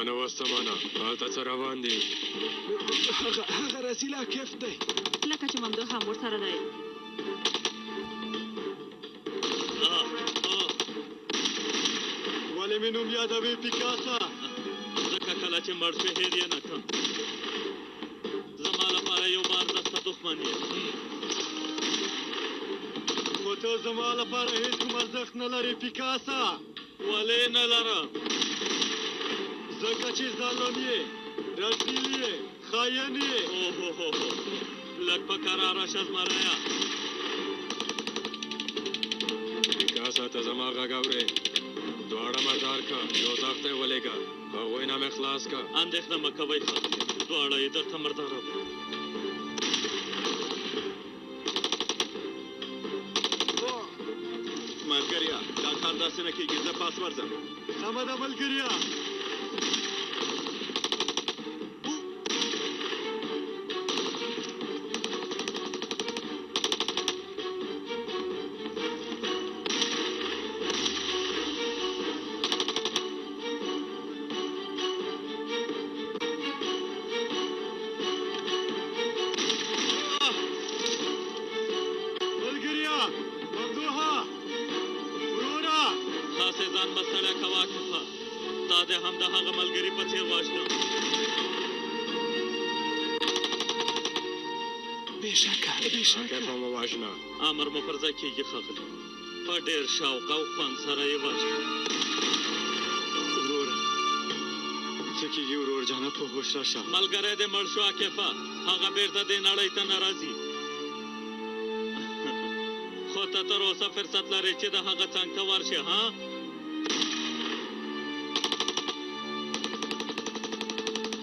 مانه وستمانه هلته څه روان دي هغه رسیلا کیف دی لکه چې ممدوح هم ورسره دی ولې مې نوم یادوې پیکاسا ځکه کله چې مړ شو هېر یې نه کړم زما لپاره یو بار دسته دښمن یې خو ته زما لپاره هېڅ کوم ارزښت نه لرې پیکاسا ولې نه لرم ځکه چې ظالم یې رسیل یې خاین یې لږ په کراره شه زمریه پیکاسا ته زما غږ اورې دواړه مردار کا یو تخت یې ولېږه هغوی نه مې خلاص کا اندېښنه مه کوئ دواړه یې درته مرداره ملګریا دا کار داسې نه کېږي زه پاس ورځم سمه ده ملګریا امر مو پر ځای کېږي ښاغلی په ډېر شوق او خوند سره یې وژنه وروره څه کېږي ورور جانه په هوښ راشه ملګری دې مړ شو عاکفه هغه بېرته دې نړۍ ته نه راځي خو ته تر اوسه فرصت لرې چې د هغه څنګ ته ورشې ها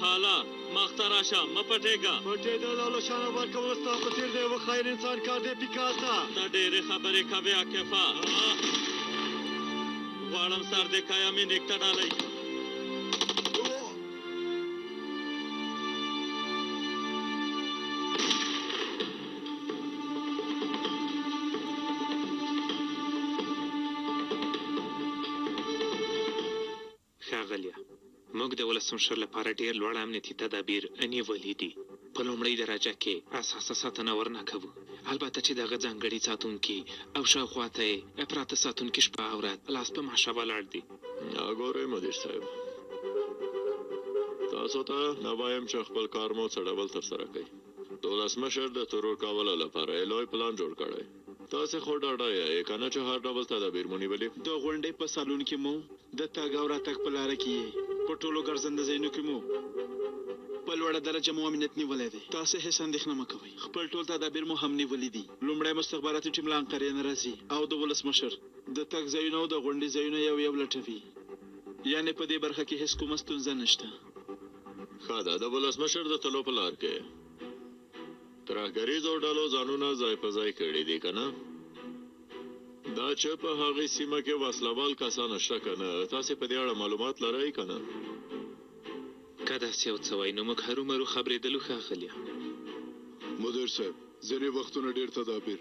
حالا مخته راشه مه پټېږه پټېدل او له شانه ورکول ستا په څېر د یوه خاین انسان کار دی پیکاسا ته ډېرې خبرې کوې عاکفه غواړم سر دې کایا مې نېکته ډالۍ ښاغلیه موږ د ولسمشر لپاره ډېر لوړ امنیتي تدابیر نیولي دي په لومړۍ درجه کې اساسه ساتنه ورنه کوو البته چې دغه ځانګړي ساتونکي او شاوخوا ته یې پراته ساتونکي شپه او ورځ لاس په ماشه ولاړ دي ګورئ مدیر صاحب تاسو ته نه وایم چې خپل کار مو څه ډول ترسره کوئ د ولسمشر د ترور کولو لپاره یې لوی پلان جوړ کړی تاسې خو ډاډه یې که نه چې هر ډول تدابیر مو نیولي د غونډۍ په سالون کې مو د تګ او راتګ په لاره کې یې په ټولو ګرځنده ځایونو کې مو په لوړه درجه مو امنیت نیولی دی تاسې هېڅ اندېښنه مه کوئ خپل ټول تدابیر مو هم نیولي دي لومړی مستخبراتي ټیم له انقرې نه راځي او د ولسمشر د تګ ځایونه او د غونډې ځایونه یو لټوي یعنې په دې برخه کې هېڅ کومه ستونزه نشته ښه ده د ولسمشر د تلو په لار کې ترهګریزو ډلو ځانونه ځای په ځای کړي دي که نه دا چې په هغې سیمه کې وسلوال کسان شته که نه تاسې په دې اړه معلومات لرئ که نه که داسې یو څه وایي نو موږ هرومرو خبرېدلو ښاغلیه مدیر صاحب ځینې وختونه ډېر تدابیر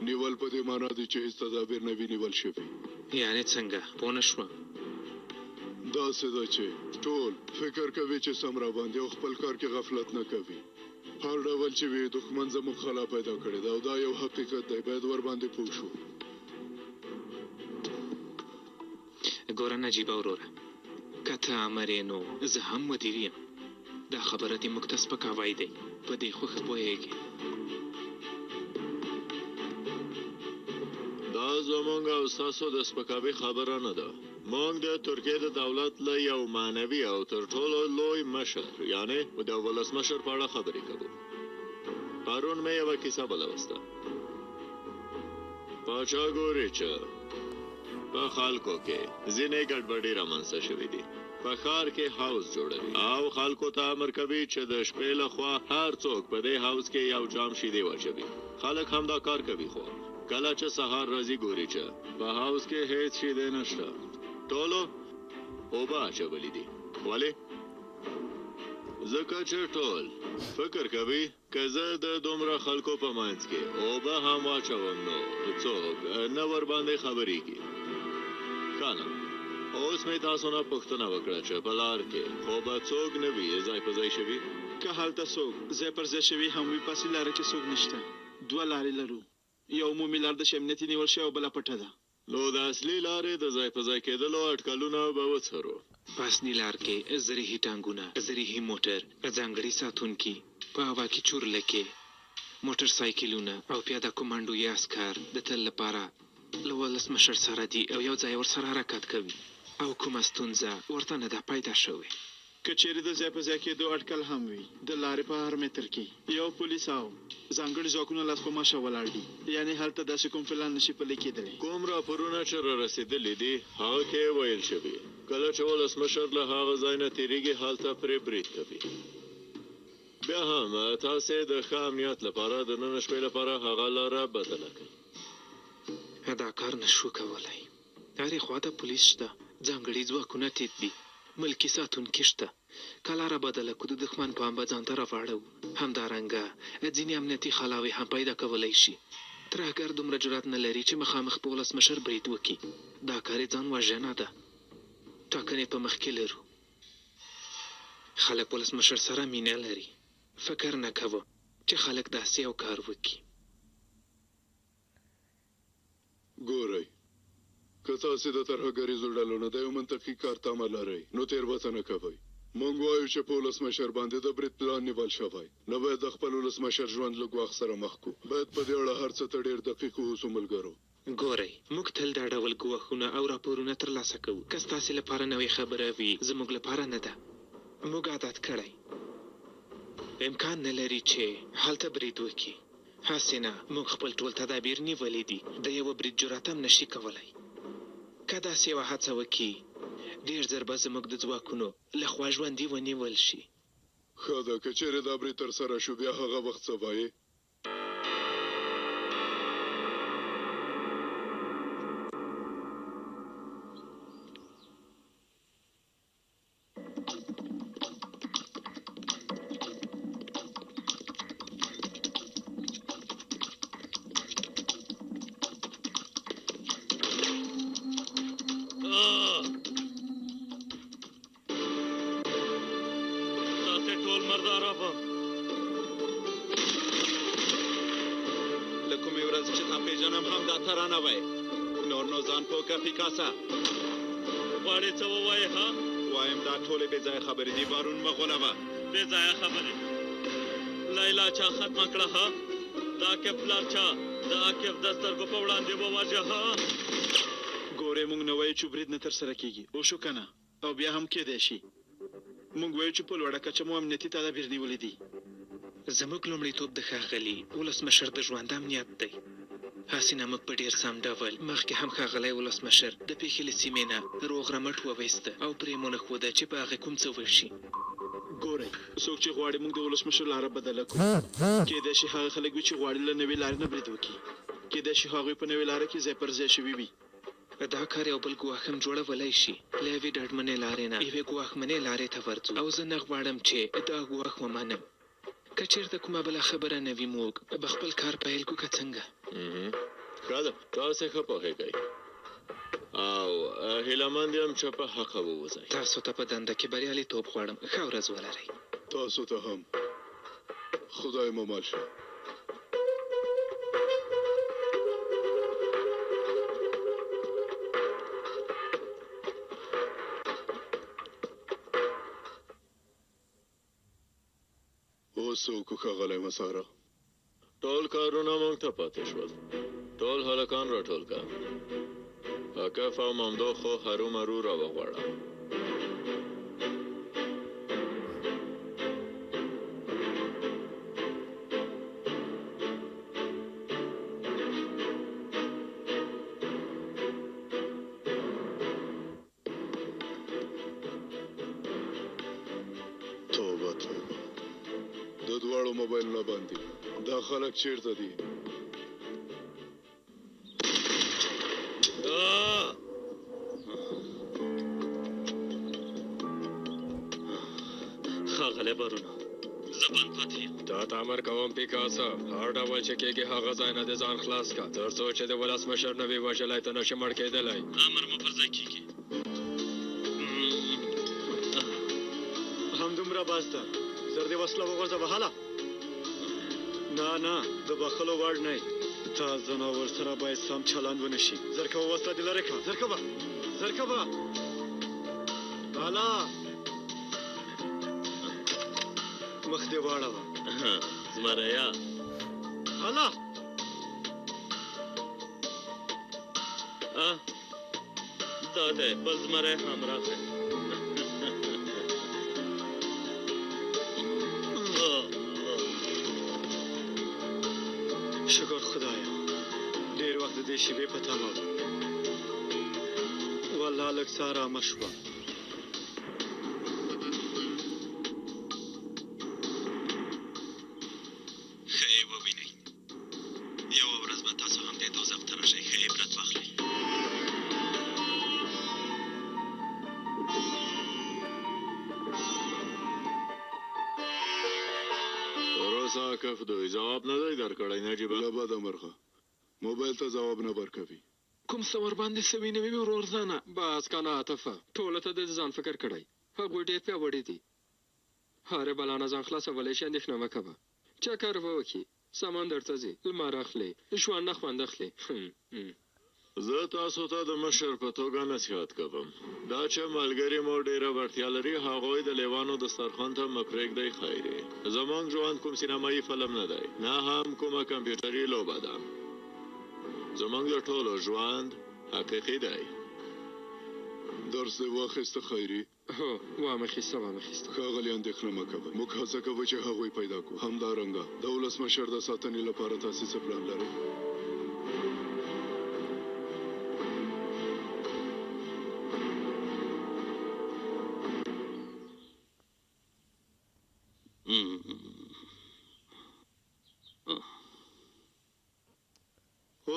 نیول په دې معنا دی چې هېڅ تدابیر نه وي نیول شوي یعنې څنګه پوه نه شوم داسې ده چې ټول فکر کوي چې سم راباندې او خپل کار کې غفلت نه کوي هر ډول چې وي دښمن زموږ خلا پیدا کړې ده او دا یو حقیقت دی باید ورباندې پوه شو ګوره نجیبه وروره که ته امر یې نو زه هم مدیر یم دا خبره دې موږ ته سپکاوی دی په دې خو ښه پوهېږې دا زموږ او ستاسو د سپکاوي خبره نه ده موږ د ترکیې د دولت له یو معنوي او تر ټولو لوی مشر یعنې د ولسمشر په اړه خبرې کوو پرون مې یوه کیسه بلوسته پاچا ګوري چې په خلکو کې ځینې ګډوډي رامنځته شوي دي په ښار کې هاوس جوړوي او خلکو ته امر کوي چې د شپې لخوا هر څوک په دې هاوس کې یو جام شیدې واچوي خلک هم دا کار کوي خو کله چې سهار راځي ګوري چې په هاوس کې هیڅ شیدې نشته ټولو اوبه اچولي دي ولې ځکه چې ټول فکر کوي که زه د دومره خلکو په منځ کې اوبه هم واچوم نو څوک نه ورباندې خبرېږي که نه اوس مې تاسو نه پوښتنه وکړه چې په لار کې خو به څوک نه وي ځای په ځای شوي که هلته څوک ځای پر ځای شوي هم وي پسې لاره کې څوک نشته 2 لارې لرو یو عمومي لار د امنیتي نیول شوی او بله پټه ده نو د اصلي لارې د ځای په ځای کېدلو اټکلونه به وڅرو په اصلي لار کې زرهي ټانګونه زرهي موټر ځانګړي ساتونکي په هوا کې چورلکې موټر سایکلونه او پیاده کمانډو یا عسکر د تل لپاره له ولسمشر سره دي او یو ځای ورسره حرکت کوي او کومه ستونزه ورته نه ده پیدا شوې که چیرې د ځای په ځای کېدو اټکل هم وي د لارې په هر متر کې یو پولیس او ځانګړي ځواکونه لاس په ماشه ولاړ دي یعنې هلته داسې کوم فعلان نشي پلی کېدلی کوم راپورونه چې را رسېدلي دي هغه کې ویل شوي کله چې ولسمشر له هغه ځای نه تېرېږي هلته پرې برید کوي بیا هم تاسې د ښه امنیت لپاره د نن شپې لپاره هغه لاره بدله کړئ دا کار نشو کولی هرې خوا ته پولیس شته ځانګړي ځواکونه تیت دي ملکي ساتونکي شته که لاره بدله کړو د دښمن پام به ځان ته راواړو همدارنګه ځینې امنیتي خلاوې هم پیدا کولی شي ترهګر دومره جرات نه لري چې مخامخ په ولسمشر برید وکړي دا کار یې ځان وژنه ده ټاکنې په مخ کې لرو خلک ولسمشر سره مینه لري فکر نه کوه چې خلک داسې یو کار وکړي ګورئ که تاسې د ترهګریزو ډلو نه د یو منطقي کار تمه لرئ نو تېروتنه کوئ موږ وایو چې په ولسمشر باندې د برید پلان نیول شوی نه باید د خپل ولسمشر ژوند له ګواښ سره مخ کړو باید په دې اړه هر څه ته ډېر دقیق اوسو ملګرو ګورئ موږ تل دا ډول ګواښونه او راپورونه ترلاسه کوو که ستاسې لپاره نوې خبره وي زموږ لپاره نه ده موږ عادت کړی امکان نه لري چې هلته برید وکړي هسې نه موږ خپل ټول تدابیر نیولي دي د یوه برید جرات هم نشي کولی که داسې یوه هڅه وکړي ډېر ژر به زموږ د ځواکونو له خوا ژوندي ونیول شي ښه ده که چیرې دا برید ترسره شو بیا هغه وخت څه وایې پیکاسا غواړې څه ووایې ها وایم دا ټولې بې ځایه خبرې دي بارون مه غولوه بې ځایه خبرې لیلا چا ختمه کړه ها د عاقب پلار چا د عاقب د سترګو په وړاندې وواژه ها ګورې موږ نه وایو چې برید نه ترسره کېږي وشو که نه او بیا هم کېدی شي موږ وایو چې په لوړه کچه مو امنیتي تدابیر نیولي دي زموږ لومړیتوب د ښاغلي ولسمشر د ژوند امنیت دی هسې نه موږ په ډېر سم ډول مخکې هم ښاغلی ولسمشر د پیښې له سیمې نه روغ رمټ وویسته او پرې مو نښوده چې په هغې کوم څه وشي ګورئ څوک چې غواړي موږ د ولسمشر لاره بدله کړو کېدای شي هغه خلک وي چې غواړي له نوې لارې نه برید وکړي کېدای شي هغوی په نوې لاره کې ځای پر ځای شوي وي دا کار یو بل ګواښ هم جوړولی شي له یوې ډاډمنې لارې نه یوې ګواښمنې لارې ته ورځو او زه نه غواړم چې دا ګواښ ومنم که چېرته کومه بله خبره نه وي موږ به خپل کار پیل کړو که څنګه ښه ده تاسې ښه پوهېږئ او هیلهمند یم چې په حقه ووځئ تاسو ته په دنده کې بریالیتوب غواړم ښه ورځ ولرئ تاسو ته هم خدای مو مل شه اوس وکړو ښاغلی مساره ټول کارونه موږ ته پاتې شول ټول هلکان راټول کړه عاقف او ممدوح خو هرومرو راوغواړه توبه توبه د دواړو موبایل نه باندې دا خلک چیرته دي ښاغلی بارونه زبان پاتې یم تا ته امر کوم پیکاسا هر ډول چې کېږي هغه ځای نه د ځان خلاص کړه تر څو چې د ولسمشر نه وي وژلی ته نشي مړ کېدلی امر مو پر ځای کېږي دومره بس ده زر دې وسله وغورځوه هله نه د بخښلو وړ نه یې تا ځناور سره باید سم چلند ونه شي زر کوه وسله دې لرې کړه زر کوه هله مخ دې واړوه زمریا هله دا دی بل زمری هم راغی شکر خدایا ډېر وخت د دې شیبې په تمه وه والله لږ څه ارامه شوه ښه یې ووینئ یوه ورځ به تاسو هم دې دوزخ ته راشئ ښه عبرت واخلئ تراوسه کف دوی جواب نه دی درکړی نجیبه له بده مرغه موبایل ته ځواب نه ورکوي کوم څه ورباندې سوي نه وي ورور ځانه بس کنه عاطفه ټوله ته د ځان فکر کړی هغوی ډېر پیاوړي دي هره بلا نه ځان خلاصولی شي اندېښنه مه کوه چکر به وکړي سمندر ته ځي لمر اخلي ژوند نه خوند اخلي زه تاسو ته د مشر په توګه نصیحت کوم دا چې ملګري مو ډېره وړتیا لري هغوی د لیوانو دسترخوان ته مه پرېږدئ خیر یې زموږ ژوند کوم سینمایي فلم نه دی نه هم کومه کمپیوټري لوبه ده زموږ د ټولو ژوند حقیقي دی درس دې واخیسته خیري هو واخیسته ښاغلي اندېښنه مه کوئ موږ هڅه کوو چې هغوی پیدا کړو همدارنګه د ولسمشر د ساتنې لپاره تاسې څه پلان لرئ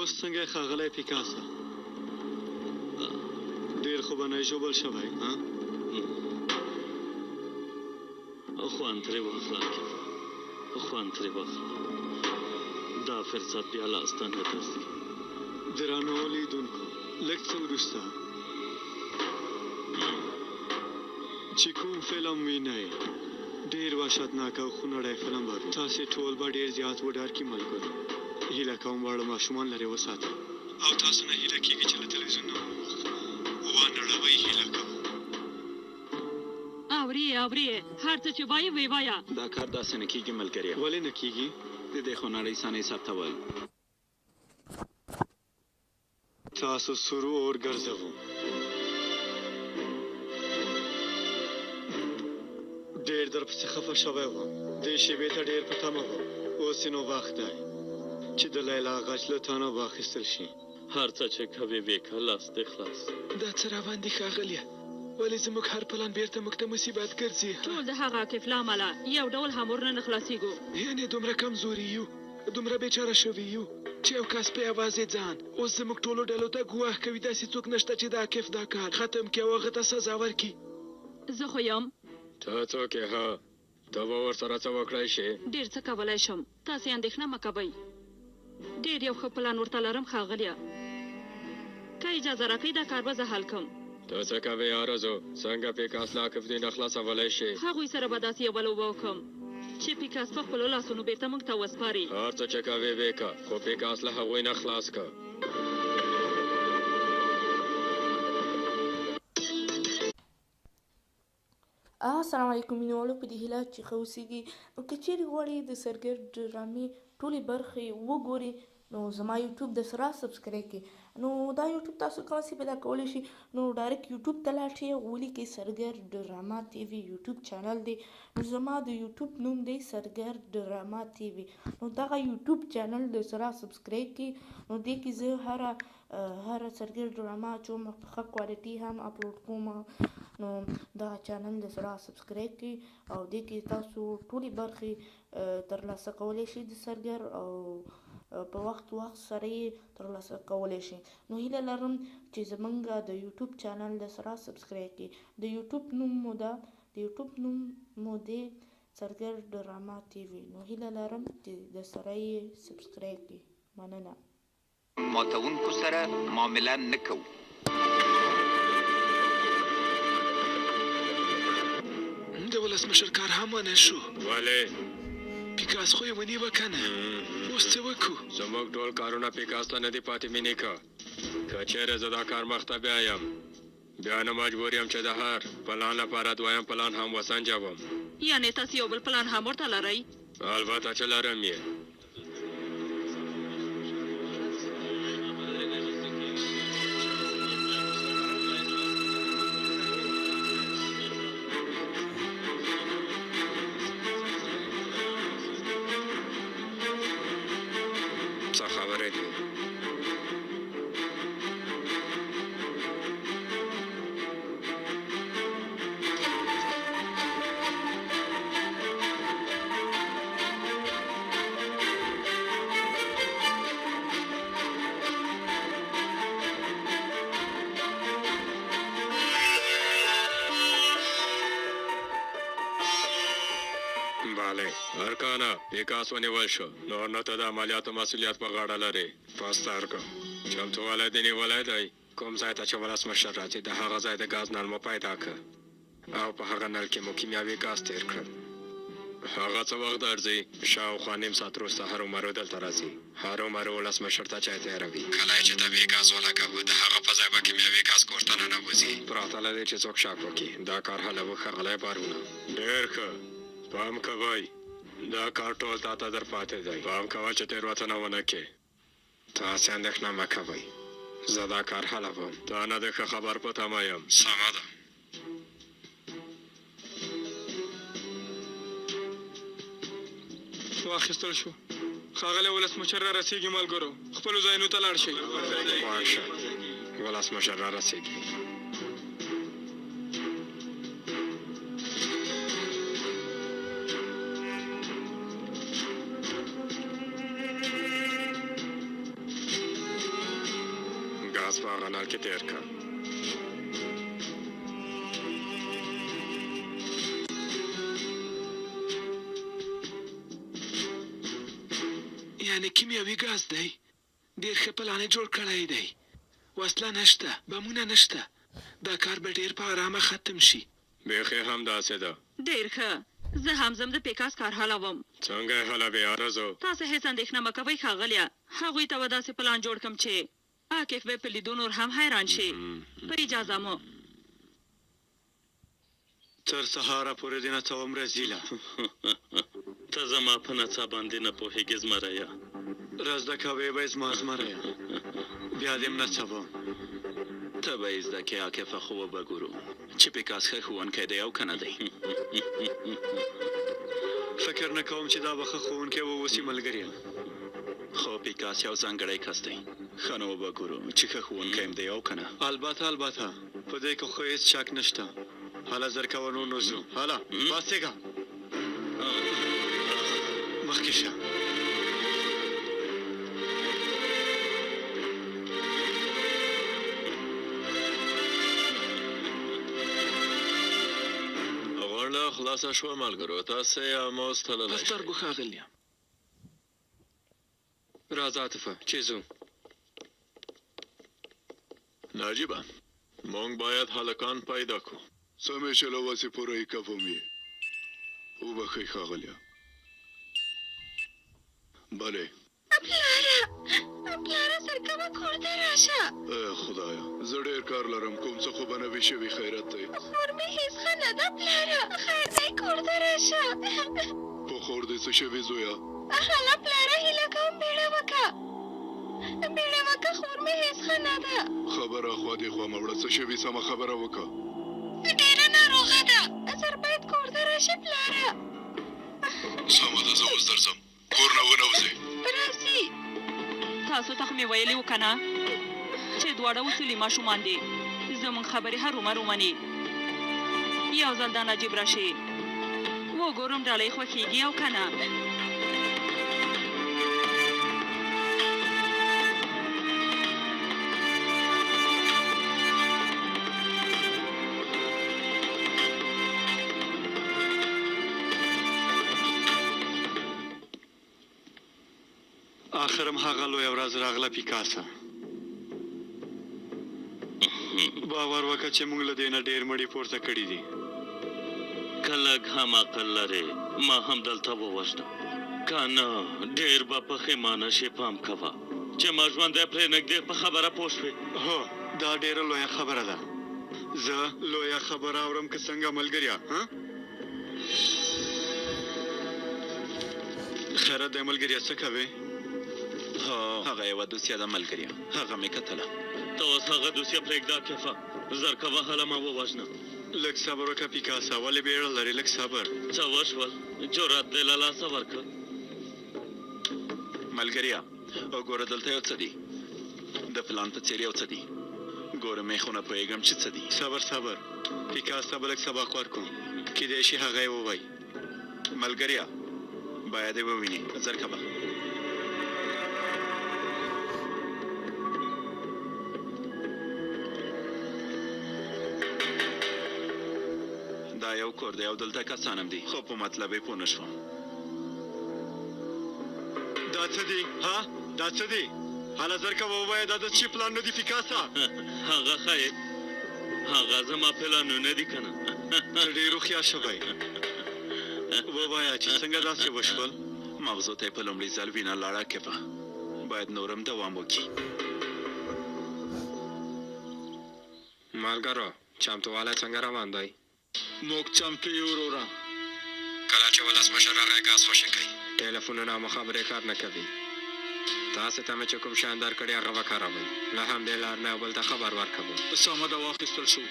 اوس څنګه ښاغلی پیکاسا ډېر خوبنی ژوبل شوی خوند ترې واخله دا فرصت بیا لاسته نه درځي درانو لیدونکو لږ څه وروسته چې کوم فلم وینئ ډېر وحشتناک او خونړی فلم به وي تاسې ټول به ډېر زیات وډارکي ملګرو هیله کوم واړه ماشومان لرې وساتئ او تاسو نه هیله کېږي چې له تلویزیون نه وانړوئ هیله کوم اورې هر څه چې وایې ویې وایه دا کار داسې نه کېږي ملګریا ولې نه کېږي د دې خونړۍ صحنې ثبتول تاسو سرو اور ګرځوو ډېر درپسې خفه شوی وم دې شېبې ته ډېر په تمه وم اوس نو وخت دی چې د لیلا غچ له تانه واخیستل شي هر څه چې کوې وکړه لاس دې خلاص دا څه راباندې ښاغلیه ولې زموږ هر پلان بیرته موږ ته مصیبت ګرځي ټول د هغه عاقف له امله یو ډول هم ورنه نه خلاصېږو یعنې دومره کمزوري یو دومره بېچاره شوي یو چې یو کس په یوازې ځان اوس زموږ ټولو ډلو ته ګواښ کوي داسې څوک نشته چې د عاقف دا کار ختم کړي او هغه ته سزا ورکړي زه خو یم ته څوک یې ها ته به ورسره څه وکړی شې ډېر څه کولی شم تاسې اندېښنه مه کوئ ډېر یو ښه پلان ورته لرم ښاغلیه که اجازه راکئ دا کار به زه حل کړم ته څه کوې آرزو څنګه پیکاس له عاقف دې نه خلاصولی شې هغوی سره به داسې یوه لوبه وکړم چې پیکاس په خپلو لاسونو بیرته موږ ته وسپاري هر څه چې کوې وکړه خو پیکاس له هغوی نه خلاص کړه السلام علیکم مینوالو په دې هیله چې ښه اوسیږي نو که چیرې غواړئ د سرګر ډرامې ټولې برخې وګورئ نو زما یوټیوب د سره سبسکرایب کړئ نو دا یوټیوب تاسو کولی شئ پیدا کولی شئ نو ډایرکټ یوټیوب ته لاړ شئ ولیکئ سرګر ډراما ټي وي یوټیوب چینل دی نو زما د یوټیوب نوم دی سرګر ډراما ټي وي نو دغه یوټیوب چینل د سره سبسکرایب کړئ نو دې کې زه هره سرګر ډراما چوم په ښه کوالټي هم اپلوډ کوم نو دغه چینل د سره سبسکرایب کړئ او دې کې تاسو ټولې برخې ترلاسه کولی شئ د سرګر او په وخت سره یې ترلاسه کولی شئ نو هیله لرم چې زموږ د یوټیوب چینل د سره سبسکرایب کړئ د یوټیوب نوم مو دی سرګر ډراما ټي وي نو هیله لرم چې د سره یې سبسکرایب کړئ مننه ماتونکو سره معامله نه کوو د ولسمشر کار هم ونه شو. ولې؟ پیکاس خو یې ونیوه که نه. اوس څه وکړو؟ زموږ ټول کارونه پیکاس ته نه دي پاتې مینې که چیرې زه دا کار مخته بیایم بیا نه مجبور یم چې د هر پلان لپاره دویم پلان هم وسنجوم. یعنې تاسو یو بل پلان هم ورته لرئ؟ البته چې لرم یې. څه خبرې دي؟ بله ارکانه پیکاس ونیول شو. نور نه ته د عملیاتو مسؤلیت په غاړه لرې. پاستارکو چمتووالی دې نیولی دی. کوم ځای ته چې ولسمشر راځي د هغه ځای د ګاز نل مو پیدا کړه او په هغه نل کې مو کیمیاوي ګاز تیر کړل. هغه څه وخت درځي؟ شاوخوا نیم ساعت وروسته هرومرو دلته راځي. هرومرو ولسمشر ته چای تیاروي. کله چې طبیعي ګاز ولګوو د هغه په ځای به کیمیاوي ګاز کور ته ننوځي. پرته له دې چې څوک شک وکړي دا کار حلوي ښاغلی بارونه. ډېر ښه. پام کوئ دا کار ټول تا ته در پاتې دی. پام کوه چې تېروتنه ونه کړې. تاسې اندېښنه مه کوئ زه دا کار حلوم. تا نه د ښه خبر په تمه یم. سمه ده. واخیستل شو. ښاغلی ولسمشر را رسېږي ملګرو. خپلو ځایونو ته لاړ شئ. خوښ شه. ولسمشر را رسېږي. ګاز په هغه نل کې تېر کړه. یعنې کیمیاوي ګاز دی. ډېر ښه پلان یې جوړ کړی دی. وسله نشته، بمونه نشته. دا کار به ډېر په ارامه ختم شي. بیخي هم داسې ده. ډېر ښه. زه هم ځم د پیکاس کار حلوم. څنګه یې حلوې ارزو؟ تاسو هېڅ اندېښنه مه کوئ ښاغلیه. هغوی ته به داسې پلان جوړ کړم چې عاقف به په لیدو نور هم حیران شي. په اجازه مو. تر سهاره پورې دې نڅوم رزیله. ته زما په نڅا باندې نه پوهېږې زمریه. را زده کوې به یې زما زمریه. بیا دې م نڅوم. ته به یې زده کې عاقفه خو به ګورو چې پیکاس ښه ښوونکی دی او که نه دی. فکر نه کوم چې دا به ښه ښوونکی واوسي ملګریه. خو پیکاس یو ځانګړی کس دی. ښه نو به ګورو چې ښه ښوونکی هم دی او که نه. البته په دې کې خو هېڅ شک نشته. هله زر کوه نو ځو. هله پاڅېږه. مخکې شه. غونډه خلاصه شوه ملګرو. تاسې هم اوس تللی په سترګو ښاغلی یم. راځه عاطفه چې ځو. ناجیبه موږ باید هلکان پیدا کړو. سمې چې له وسې پوره یې کوم یې. وبښئ ښاغلیه. بلې پلاره سرکوه کور ته راشه. خدایا زه ډېر کار لرم. کوم څه خو به نه وي شوي. خیرت دی. خور مې هېڅ ښه نه ده پلاره. خیر دی کور ته راشه. په خور دې څه شوي زویه؟ هله پلاره هیله کوم بیړه وکړه. بیړه وکړه خور مې هېڅ ښه نه ده. خبره خوا دې خوا مړه څه شوي. سمه خبره وکړه. ډېره ناروغه ده. زر باید کور ته راشي پلاره. سمه ده زه اوس درځم. کور نه ونوځئ. راځي. تاسو ته خو مې ویلي و که نه چې دواړه اصولي ماشومان دي. زموږ خبرې هرومرو مني. یو ځل دا نجیب راشي وګورم ډالۍ خوښېږي او که نه. آخرم هغه لویه ورځ راغله پیکاسه. باور وکړه چې موږ له دې نه ډېر مړي پورته کړي دي. که لږ هم عقل لرې ما هم دلته ووژنم که نه ډېر به پښیمانه شې پام کوه چې ما ژوندی پرې نږدې په خبره پوه شوې هو دا ډېره لویه خبره ده زه لویه خبره اورم که څنګه ملګریا خیرت دی ملګریا څه کوې هغه یوه دوسیه ده ملګریا هغه مې کتله ته اوس هغه دوسیه پرېږده کفه زر کوه هله ما ووژنه لږ صبر وکړه پیکاسا ولې بیړه لرې لږ صبر څه وشول جرأت دې له لاسه ورکړ ملګریا وګوره دلته یو څه دي د پلان په څېر یو څه دي ګوره مې خو نه پوهېږم چې څه دي صبر پیکاسا به لږ سبق ورکړو کیدای شي هغه یې ووایي ملګریا باید یې وویني زر کوه دا یو کور دی او دلته کسان هم دي خو په مطلب یې پوه نه شوم دا څه دي دا څه دي هله زر کوه ووایه دا د چی پلان نه دي پیکاسا هغه ښایي هغه زما پلانونه دي که نه ته ډېر هوښیار شوی ووایه چې څنګه داسې وشول مغزو ته یې په لومړي ځل وینه لاړه کفه باید نورم دوام وکړي ملګرو چمتووالی څنګه روان دی موږ چمتو یو وروره کله چې ولسمشر راغی ګاز خوشې کوي ټلیفونونه مو خبرې کار نه کوي تاسې ته مې چې کوم شیان درکړي هغه وکاروئ له همدې لارې نه یو بل ته خبر ورکوو سمه ده واخیستل شو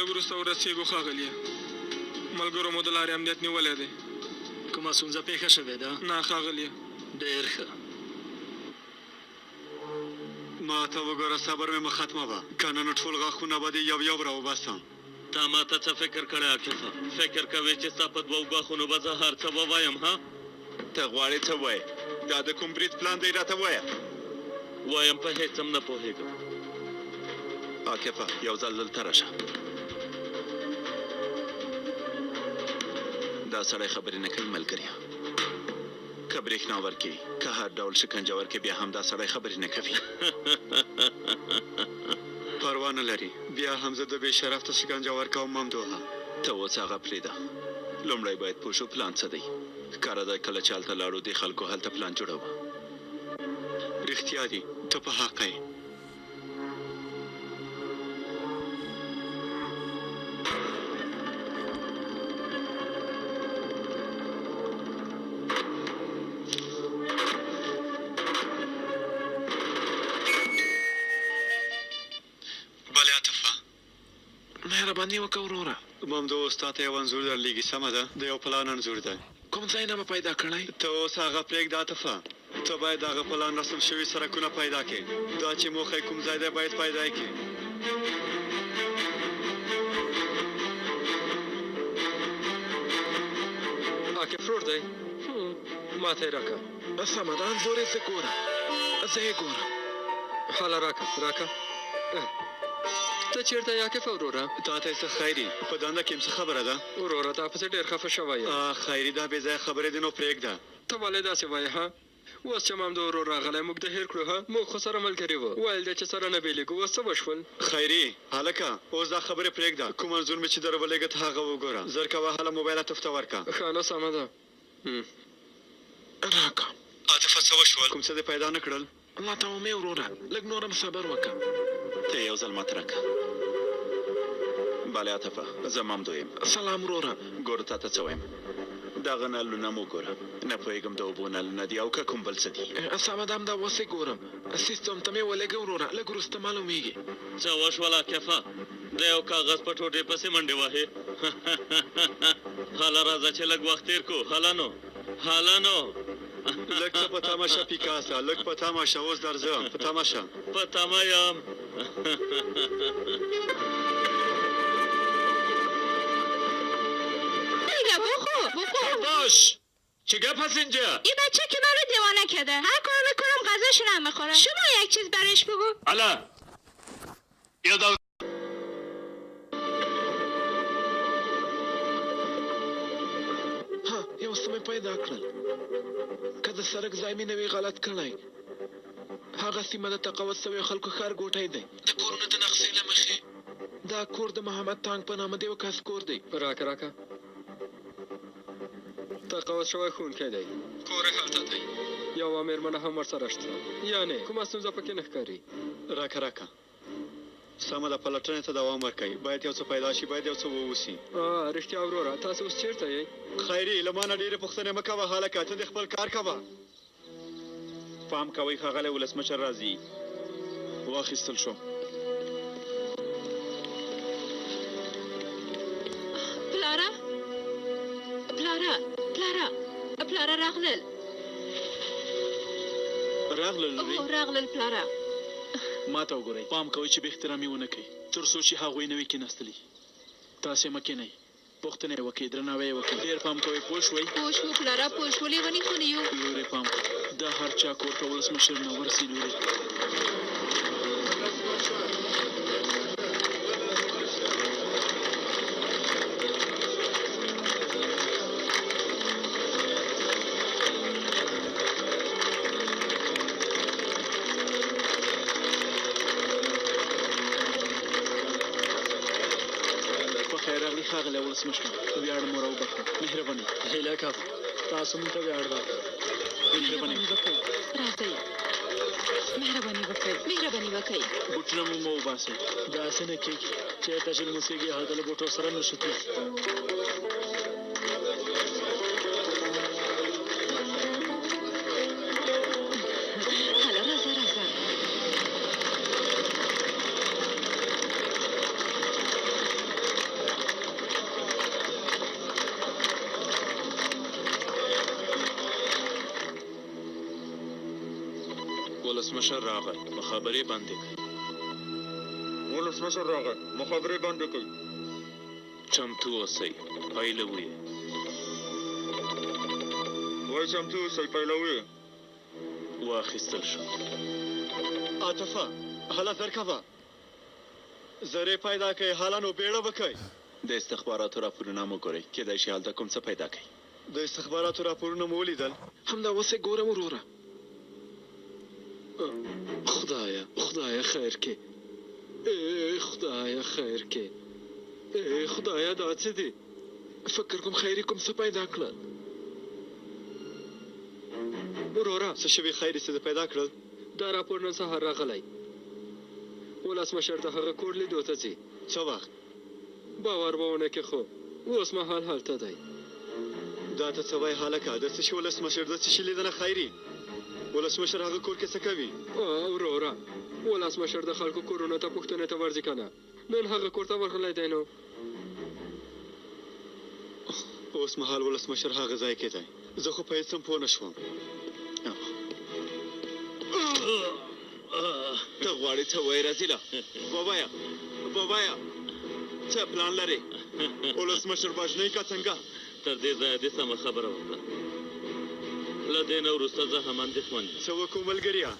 لږ وروسته ورسېږو ښاغلیه ملګرو مو د لارې امنیت نیولی دی کومه ستونزه پېښه شوې ده نه ښاغلیه ډېر ښه ما ته وګوره صبر مې مه ختمه به که نه نو ټول غاښونه به دې یو راوباسم تا ما ته څه فکر کړی عاکفه فکر کوې چې ستا په دوو غاښونو به زه هر څه ووایم ته غواړې څه وایې دا د کوم برید پلان دی راته وایه وایم په هېڅ هم نه پوهېږم عاکفه یو ځل دلته راشه دا سړی خبرې نه کوي ملګریا که برېښنا ورکړي که هر ډول شکنجه ورکړي بیا هم دا سړی خبرې نه کوي پروا نه لري بیا هم زه د بې شرف ته شکنجه ورکوم ممدوحه ته اوس هغه پرېږده لومړی باید پوه شو پلان څه دی ښکاره ده کله چې هلته لاړو دې خلکو هلته پلان جوړوه رښتیا دي ته په حق یې مهرباني وکړه وروره ممدو ستا ته یو انځور درلیږي سمه ده د یو پلان انځور دی کوم ځای نه به پیدا کړی ته اوس هغه پرېږده عاطفه ته باید هغه پلان رسم شوي سړکونه پیدا کړې دا چې موخه یې کوم ځای دی باید پیدا یې کړې عاکف ورور دی ما ته یې راکړه سمه ده انځور یې زه ګورم زه یې ګورم هله راکړه ته چېرته یې عاکفه وروره تا ته څه خیري په دنده کې هم څه خبره ده وروره تا پسې ډېر خفه شوی یم خیري دا بې ځایه خبرې دي نو پرېږده ته ولې داسې وایې اوس چې مامدو ورور راغلی موږ د هېر کړو موږ خو سره ملګري وو ویل دی چې سره نه بېلېږو اوس څه وشول خیري هلکه اوس دا خبرې پرېږده کوم انځور مې چې در ولېږه ته هغه وګوره زر کوه هله موبایل عاطف ته ورکړه ښه نو سمه ده راکړه عاطفه څه وشول کوم څه دې پیدا نه کړل ما ته ومې وروره لږ نور هم صبر وکړه ته یو ځل ماته راکړه بله عاطفه زه مامدو یم سلام وروره ګوره تا ته څه وایم دغه نلونه مو ګوره نه پوهېږم د اوبو نلونه دي او که کوم بل څه دي سمه ده همدا اوس یې ګورم سیسټم ته مې ولېږه وروره لږ وروسته معلومېږي څه وشول عاکفه د یو کاغذ په ټوټې پسې منډې وهې هله راځه چې لږ وخت تېر کړو هله نو لږ څه په تمه شه پیکاسا لږ په تمه شه اوس درځم په تمه شه په تمه یم بخو باش چه پس اینجا؟ این بچه که من رو دیوانه کرده. هر کار میکنم غذاشو نمیخوره. شما یک چیز برایش بگو. حالا یاد یو څه مې پیدا کړل که د سړک ځای مې نوی غلط کړی هغه سیمه د تقاوت سویو خلکو ښار ګوټی دی د کورونو د نقصې له مخې دا کور د محمد تانک په نامه د یو کس کور دی راکه تقاوت شوی ښوونکی دی کور یې هلته دی یوه مېرمنه هم ورسره شته یعنې کومه ستونزه پکې نه ښکاري راکه سمه ده پلټنې ته دوام ورکوي باید یو څه پیدا شي باید یو څه ووسي رښتیا وروره تاسو اوس چېرته یې خیري له ما نه ډېرې پوښتنې مه کوه هلکه ته د خپل کار کوه پام کوئ ښاغلی ولسمشر راځي واخیستل شو پلاره راغلل پلاره ما ته وګورئ پام کوئ چې بې احترامي ونه کوئ تر څو چې هغوی نه وي کېناستلي تاسې مه کېنئ پوښتنه یې وکړئ درناوی یې وکړئ ډېر پام کوئ پوه شوئ پوه شو پلاره پوه شو لیوني خو نه یو لورې پام کوئ دا هر چا کور ته ولسمشر نه ورسي لورې ښاغلی ولسمشر ویاړ مو راوبخه مهرباني هیله کوم تاسو موږ ته ویاړ راکړئ مهرباني راځئ مهرباني وکړئ بوټونه مو مه وباسئ داسې نه کېږي چېرته چې لمسېږي هلته له بوټو سره نه شو تللی ولسمشر راغی مخابرې بندې کړئ چمتو اوسئ پیلوي واخیستل شو عاطفه حالت درکوه زرې پیدا کړئ حالا نو بیړه وکړئ د استخباراتو راپورونه مو ګورئ کیدای شي هلته کوم څه پیدا کړئ د استخباراتو راپورونه مو ولیدل همدا اوس یې ګورم وروره خدایا خیر کې خدایا خیر کې خدایا دا څه دي فکر کوم خیري کوم څه پیدا کړل وروره څه شوي خیري څه پیدا کړل دا راپور نن سهار راغلی ولسمشر د هغه کور لیدو ته ځي څه وخت باور به ونه کړې خو اوس مهال هلته دی دا ته څه وایي هلکه د څه شي ولسمشر د څه شي لیدنه خیري ولسمشر هغه کور کې څه کوي وروره ولسمشر د خلکو کورونو ته پوښتنې ته ورځي که نه نن هغه کور ته ورغلی دی نو اوس مهال ولسمشر هغه ځای کې دی زه خو په هېڅ هم پوه نه شوم ته غواړې څه وایې رزیله بابایا څه پلان لرې ولسمشر وژنئ که څنګه تر دې ځایه دې سمه خبره وکړه له دې نه وروسته زه هم اندېښمن یم څه وکړو ملګريه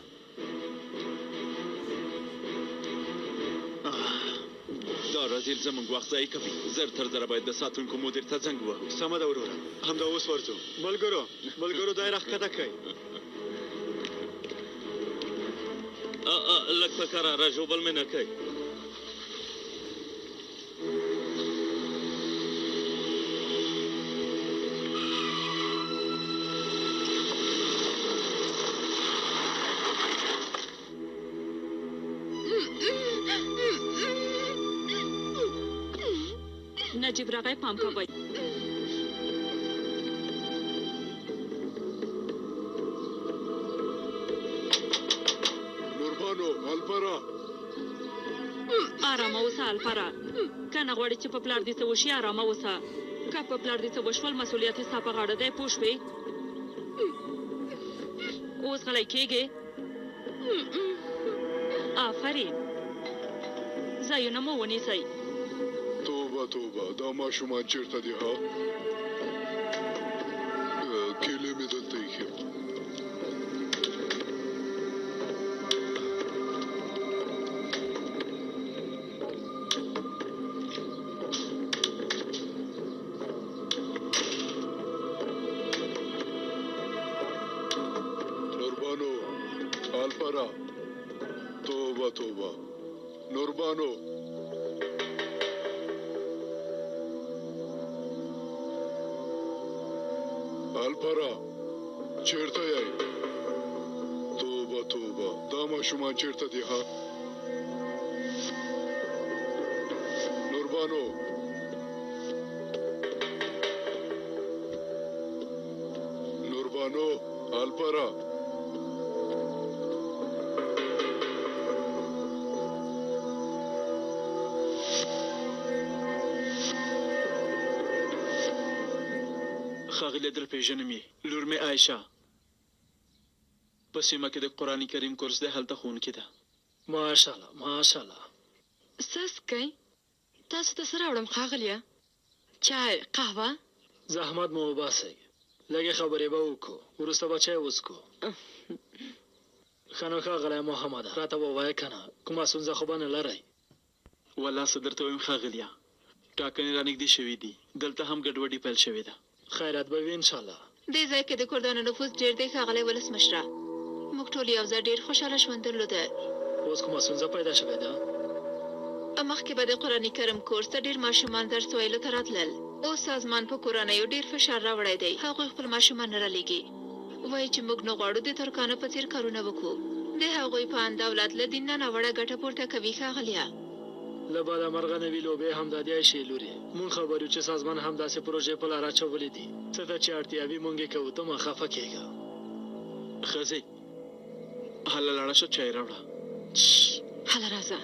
دا رزیل زموږ وخت ضایع کوي زر تر زره باید د ساتونکو مدیر ته زنګ ووهو سمه ده وروره همدا اوس ورځو ملګرو دا یې راښکته کړئ لږ په کراره ژوبل مې نه کوي نجیب راغی پام کوئ نوربانو الپرا آرامه اوسه الپرا که نه غواړې چې په پلار دې څه وشي آرامه اوسه که په پلار دې څه وشول مسؤلیت یې ستا په غاړه دی پوه شوې اوس غلی کېږې آفرین ځایونه مو ونیسئ توبه دا ماشومان چیرته دي ها الپرا توبه توبه نوربانو الپرا چیرته یای توبه توبه دا ماشومان چیرته دی ها نوربانو نوربانو الپرا ښاغلی در پیژنم یې لور مې عایشه په سیمه کې د قرآن کریم کورس دی هلته ښوونکې ده ماشاءالله ماشاءالله سس کوي تاسو ته څه راوړم ښاغلیه چای قهوه زحمت مو وباسئ لږې خبرې به وکړو وروسته به چای وڅښو ښه نو ښاغلی محمده راته ووایه که نه کومه ستونزه خو به نه لرئ والله څه درته وایم ښاغلیه ټاکنې رانږدې شوي دي دلته هم ګډوډي پیل شوې ده خیرات به وي انشاءالله دې ځای کې د کردانو نفوس ډېر دی ښاغلی ولسمشره موږ ټول یو ځای ډېر خوشحاله ژوند درلوده اوس کومه ستونزه پیدا شوې ده مخکې به د قرآن کریم کورس ته ډېر ماشومان درس ویلو ته راتلل اوس سازمان په کورنیو ډېر فشار راوړی دی هغوی خپل ماشومان نه رالیږي وایي چې موږ نه غواړو د ترکانو په څېر کارونه وکړو د هغوی په اند دولت له دین نه ناوړه ګټه پورته کوي ښاغلیه له بده مرغه نوي لوبې همدادی عایشې لورې مونږ خبر یو چې سازمان همداسې پروژې په لاره اچولې دي څه ته چې اړتیا وي مونږ یې کوو ته مه خفه کېږه ښځې هله لاړه شه چای راوړه هله راځه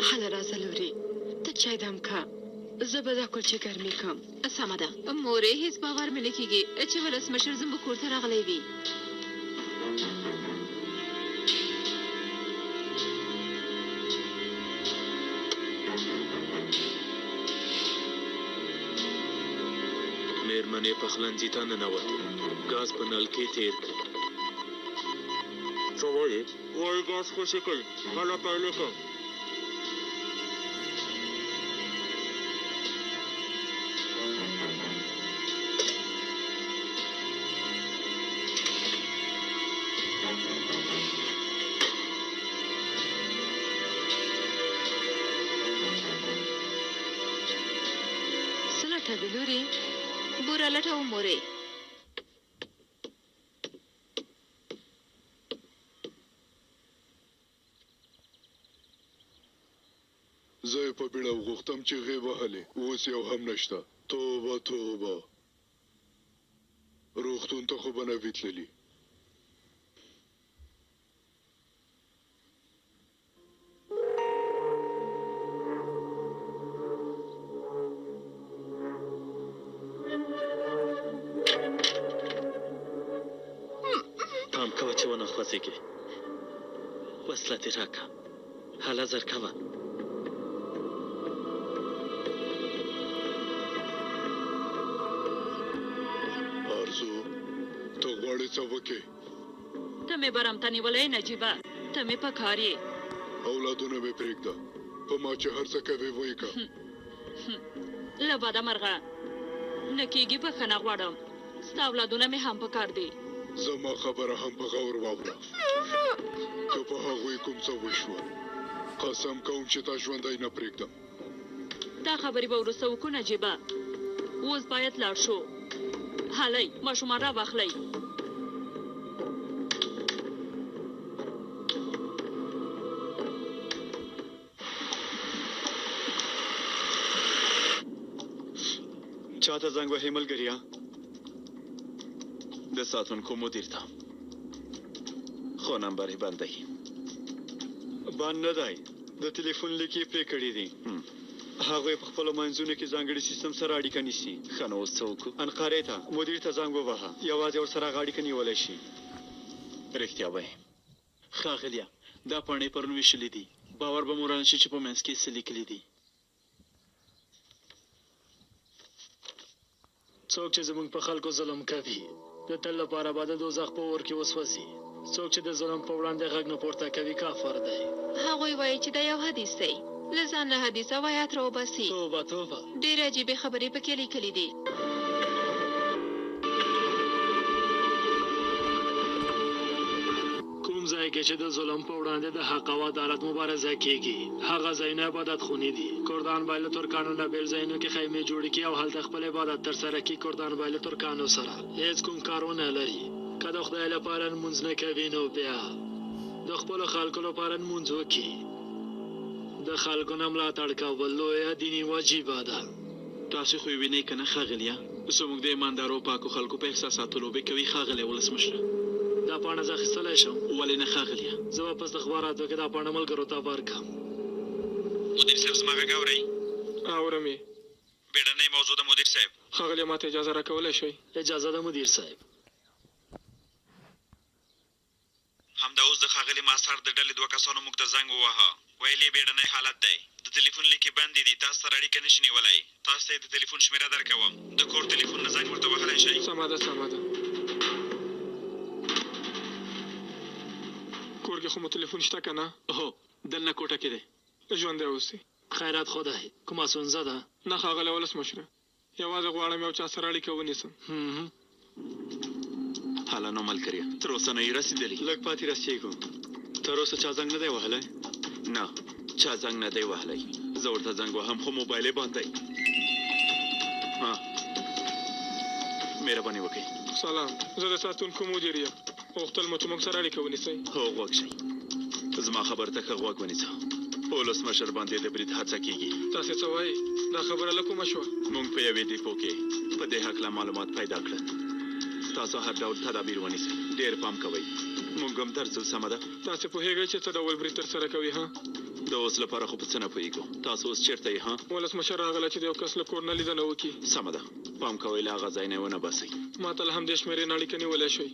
هله راځه لورې ته چای دم که زه به دا کلچې ګرمې کړم سمه ده مورې هېڅ باور مې نه کېږي چې ولسمشر زموږ کور ته راغلی وي مېرمنې پخلنځي ته ننوتې ګاز په نلکې تېر کړ څه وایې وایي ګاز خوشې کوي هله پیل کړه څه لټوې لورې بوره لټوم مورې زه یې په بیړه وغوښتم چې غې وهلې اوس یو هم نشته توبه توبه روغتون ته خو به نه وي تللي پام کوه چې ونه خوځېږې وسله دې راکړه هله زر کوه آرزو ته غواړې څه وکړې ته مې برمته نیولی نجیبه ته مې په کار یې اولادونه مې پرېږده په ما چې هر څه کوې ویې که له بده مرغه نه کېږي بښنه غواړم ستا اولادونه مې هم په کار دي زما خبره هم په غور واوره که په هغوی کوم څه وشول قسم کوم چې تا ژوندی نه پرېږدم دا خبرې به وروسته وکړو نجیبه اوس باید لاړ شو هلئ ماشومان را واخلئ چاته زنګ وهې ملګریا د ساتونکو مدیر ته خو نمبر یې بند دی بند نه دی د تلیفون لیک یې پرې کړي دي هغوی په خپلو منځونو کې ځانګړي سیستم سره اړیکه نیسي ښه نو اوس څه وکړو انقارې ته مدیر ته زنګ ووهه یوازې ورسره هغه اړیکه نیولی شي رښتیا وایي ښاغلیه دا پاڼې پرون ویشلې دي باور به مو رانشي چې په منځ کې یې څه لیکلي دي څوک چې زموږ په خلکو ظلم کوي د تل لپاره به د دوزخ په اور کې وسوځي څوک چې د ظلم په وړاندې غږ نه پورته کوي کافر دی هغوی وایي چې دا یو حدیث دی له ځان نه حدیث او آیات راوباسي توبه توبه ډېرې عجیبې خبرې پکې لیکلي دي ځای کې چې د ظلم په وړاندې د حق او عدالت مبارزه کیږي هغه ځایونه عبادت خونې دي کردان باید له ترکانو نه بېل ځایونو کې خیمې جوړې کړي او هلته خپل عبادت ترسره کړي کردان باید له ترکانو سره هیڅ کوم کار ونه لري که د خدای لپاره لمونځ نه کوي نو بیا د خپلو خلکو لپاره لمونځ وکړي د خلکو نه ملاتړ کول لویه دیني وجیبه ده تاسو خو یې وینئ که نه ښاغلیه زموږ د ایماندارو پاکو خلکو په احساساتو لوبې کوي ښاغلی ولسمشره دا پاڼه زه اخیستلی شم ولې نه ښاغلیه زه به پس د اخباراتو کې دا پاڼه ملګرو ته ورکړم مدیر صاحب زما غږ اورئ اورم یې بیړنۍ موضوع ده مدیر صاحب ښاغلی ماته اجازه راکولی شئ اجازه ده مدیر صاحب همدا اوس د ښاغلي ماسار د ډلې 2 کسانو موږ ته زنګ وواهه ویل یې بیړنی حالت دی د تلیفون لیکې بندې دي تاسو سره اړیکه نشي نیولی تاسو ته یې د تلیفون شمېره درکوم د کور تلیفون نه زنګ ورته وهلی شئ سمه ده سمه ده کور کې خو مو تلیفون شته که نه هو دننه کوټه کې دی ژوندی اوسئ خیرات خدای کومه ستونزه ده نه ښاغلی ولسمشره یوازې غواړم یو چا سره اړیکه ونیسم حالا نو ملګریه تر اوسه نه یې رسېدلي لږ پاتې رسېږو تر اوسه چا زنګ نه دی وهلی نه چا زنګ نه دی وهلی زه ورته زنګ وهم خو موبایل یې بند دی مهرباني وکړئ سلام زه د ساتونکو مدیر یم غوښتل مو چې موږ سره اړیکه ونیسئ هو غوږ شئ زما خبر ته ښه غوږ ونیسه په ولسمشر باندې د برید هڅه کېږي تاسې څه وایي دا خبره له کومه شوه موږ په یوې ډیپو کې په دې هکله معلومات پیدا کړل تاسو هر ډول تدابیر ونیسئ ډېر پام کوئ موږ هم درځو سمه ده تاسې پوهېږئ چې څه ډول برید ترسره کوي ها د اوس لپاره خو په څه نه پوهېږو تاسو اوس چېرته یې ها ولسمشر راغله چې د یو کس له کور نه لیدنه وکړي سمه ده پام کوئ له هغه ځای نه یې ونه باسئ ما ته له همدې شمېرې نه اړیکه نیولی شئ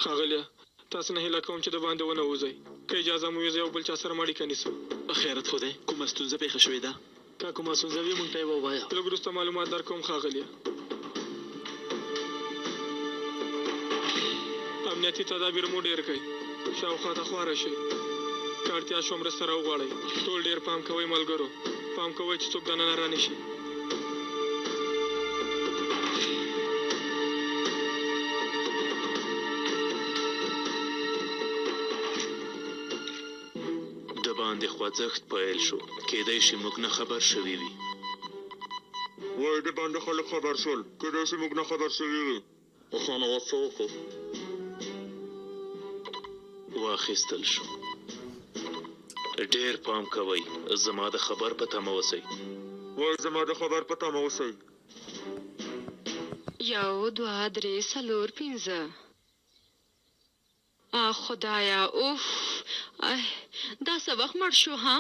ښاغلیه تاسو نه هیله کوم چې د باندې ونه وځئ که اجازه مو وي زه یو بل چا سره م اړیکه نیسم خیرت خو دی کومه ستونزه پېښه شوې ده که کومه ستونزه وي مونږ ته یې ووایه لږ وروسته معلومات درکوم ښاغلیه امنیتي تدابیر مو ډېر کوئ شاوخوا ته خواره شئ که اړتیا شوه مرسته راوغواړئ ټول ډېر پام کوئ ملګرو پام کوئ چې څوک دننه رانشي باندې خوځښت پیل شو کېدای شي موږ نه خبر شوي وي وای د باندې خلک خبر شول کېدای شي موږ نه خبر شوي وي اوسانه اوس څه وکړو واخیستل شو ډېر پام کوئ زما د خبر په تمه اوسئ وای زما د خبر په تمه اوسئ 1 2 3 4 5 خدایا اوف دا څه وخت مړ شو ها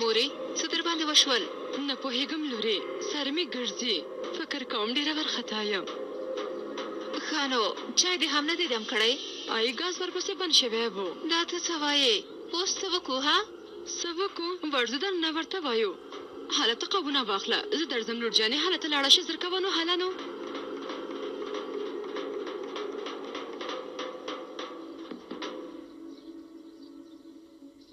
مورې څه در باندې وشول نه پوهېږم لورې سر مې ګرځي فکر کوم ډېره وارخطا یم ښه نو چای دې هم نه دی دم کړی ګاز ورپسې بند شوی و دا ته څه وایې اوس څه وکړو ها څه وکړو ورځو درنه ورته وایو حالت قابونه واخله زه درځم لور جانې حالت لاړه شي زر کوه نو حاله نو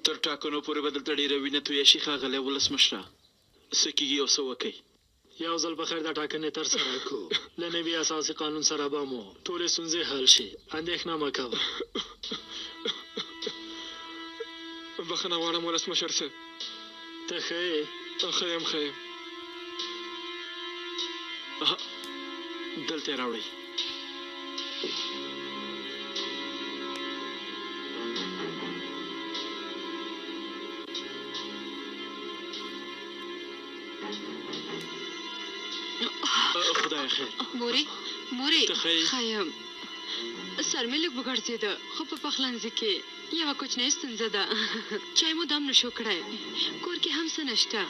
تر ټاکنو پورې به دلته ډېره وینه تویه شي ښاغلی ولسمشره څه کېږي او څه وکئ یو ځل بخیر دا ټاکنې ترسره کړو له نوي اساسي قانون سره به مو ټولې ستونزې حل شي اندېښنه مه کوه بخښنه غواړم ولسمشر صاحب ته ښه یې ښه یم ښه یم دلته یې راوړئ خدای خیر مورې ښه یم سر مې لږ وګرځېده خو په پخلنځي کې یوه کوچنۍ ستونزه ده چای مو دم نشو کړی کور کې هم څه نشته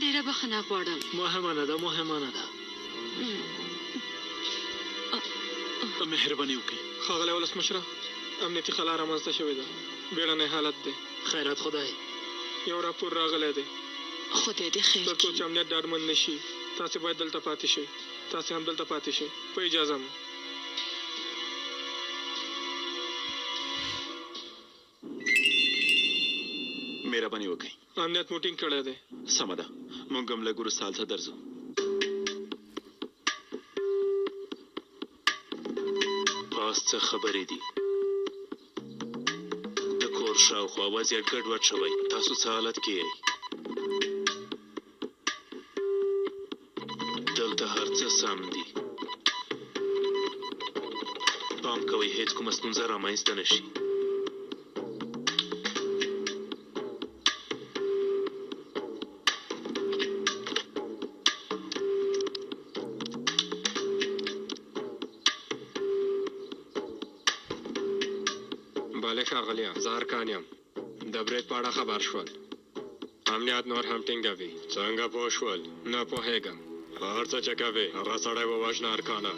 ډېره بخښنه غواړم مهمه نه ده مهرباني وکړئ ښاغلی ولسمشره امنیتي خلا رامنځته شوې ده بیړنی حالت دی خیرات خدای یو راپور راغلی دی خدای دې خیر تر څو چې امنیت ډاډمن نه شي تاسې باید دلته پاتې شئ تاسې هم دلته پاتې شئ په اجازه مو مهرباني وکړئ. امنیت مو ټینګ کړی دی. سمه ده، موږ هم لږ وروسته هلته درځو. پاس څه خبرې دي؟ د کور شاوخوا وضعیت ګډوډ شوی. تاسو څه حالت کې یئ؟ دلته هر څه سم دي. پام کوئ هیڅ کومه ستونزه رامنځته نه شي. ښاغلیه، زه ارکان یم. د برید په اړه خبر شول. امنیت نور هم ټینګوي. څنګه پوه شول؟ نه پوهېږم. هر څه چې کوې هغه سړی ووژنه ارکانه.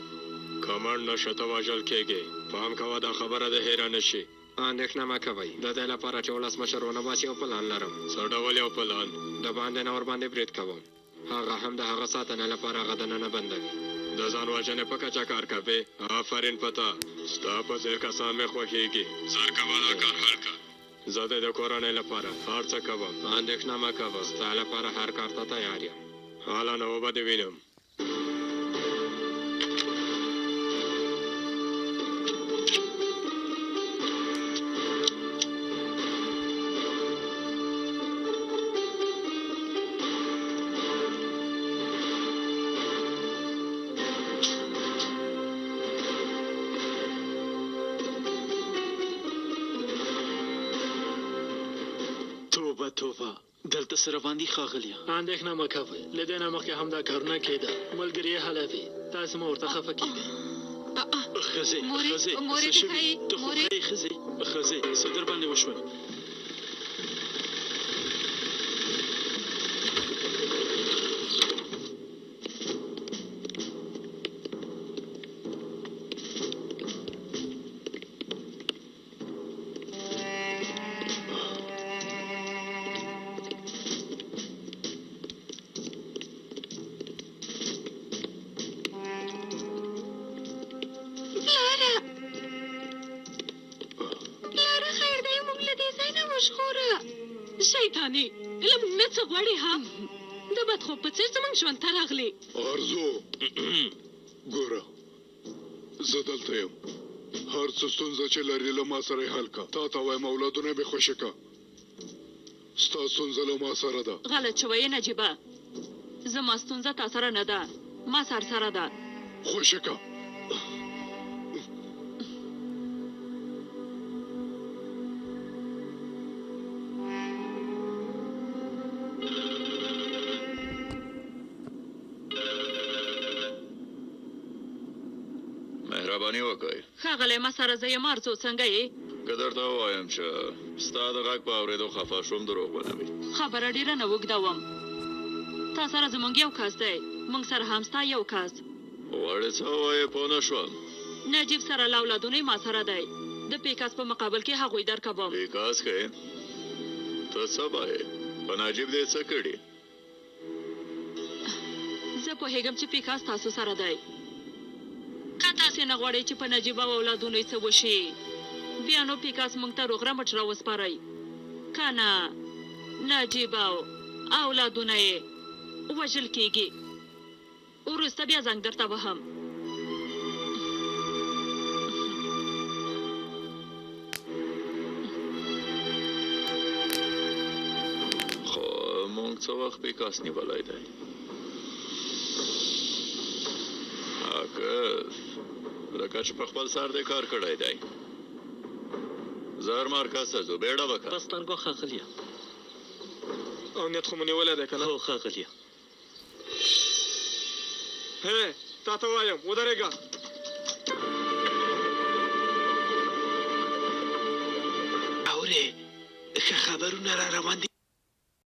کمنډ نشه ته وژل کېږي. پام کوه دا خبره د هیره نه شي. اندېښنه مه کوئ. د دې لپاره چې ولسمشر ونه باسي یو پلان لرم. څه ډول یو پلان؟ د باندې نه ورباندې برید کوم. هغه هم د هغه ساتنه لپاره هغه دننه بندوي. د ځان وژنې په کچه کار کوې؟ آفرین پته. ستا په څېر کسان مې خوښېږي. زر کوه دا کار حل کړه. زه د کورنۍ لپاره هر څه کوم. اندېښنه مه کوه. ستا لپاره هر کار ته تیار یم. حالا نو به دې وینم. توبه دلته سره باندې ښاغلیه. اندېښنه مه کوئ. له دې نه مخکې همدا کارونه کېده. ملګري یې حلفي. تاسې مه ورته خفه کېږئ. ښځې څه شوي؟ ته خو ښایې ښځې څه در باندې وشول؟ شیطانې له موږ نه څه غواړې ها؟ د بدخوب په څېر زموږ ژوند ته راغلې. ارزو ګوره، زه دلته یم. هر څه ستونزه چې لرې له ما سره یې حل کړه. تا ته وایم اولادونه یې خوشې کړه. ستا ستونزه له ما سره ده. غلط شوی یې نجیبه. زما ستونزه تا سره نه ده، ما سره ده. خوشې کړه. مهرباني وکړئ. ښاغلی ما سره زه یم. ارزو څنګه یې؟ که درته ووایم چې ستا د غږ په اورېدو خفه شوم دروغ به نه وي. خبره ډېره نه اوږدوم. تا سره زموږ یو کس دی. موږ سره هم ستا یو کس. غواړې څه ووایې پوه نه شوم. نجیب سره له اولادونه ما سره دی. د پیکاس په مقابل کې هغوی درکوم. پیکاس کې؟ ته څه وایې؟ په نجیب دې څه کړي؟ زه پوهېږم چې پیکاس تاسو سره دی. که تاسې نه غواړئ چې په نجیب او اولادونو یې څه وشي، بیا نو پیکاس موږ ته روغ رمټ راوسپارئ. که نه نجیب او اولادونه یې وژل کېږي. وروسته بیا زنګ درته وهم. خو موږ څه وخت پیکاس نیولی دی؟ لکه چې په خپل سر دې کار کړی دی. زر مرکز ته ځو، بیړه وکړه. په سترګو ښاغلیه. امنیت خو مو نیولی دی که نه؟ هو ښاغلیه. هی تا ته وایم ودرېږه. اورې ښه خبرونه را روان دي.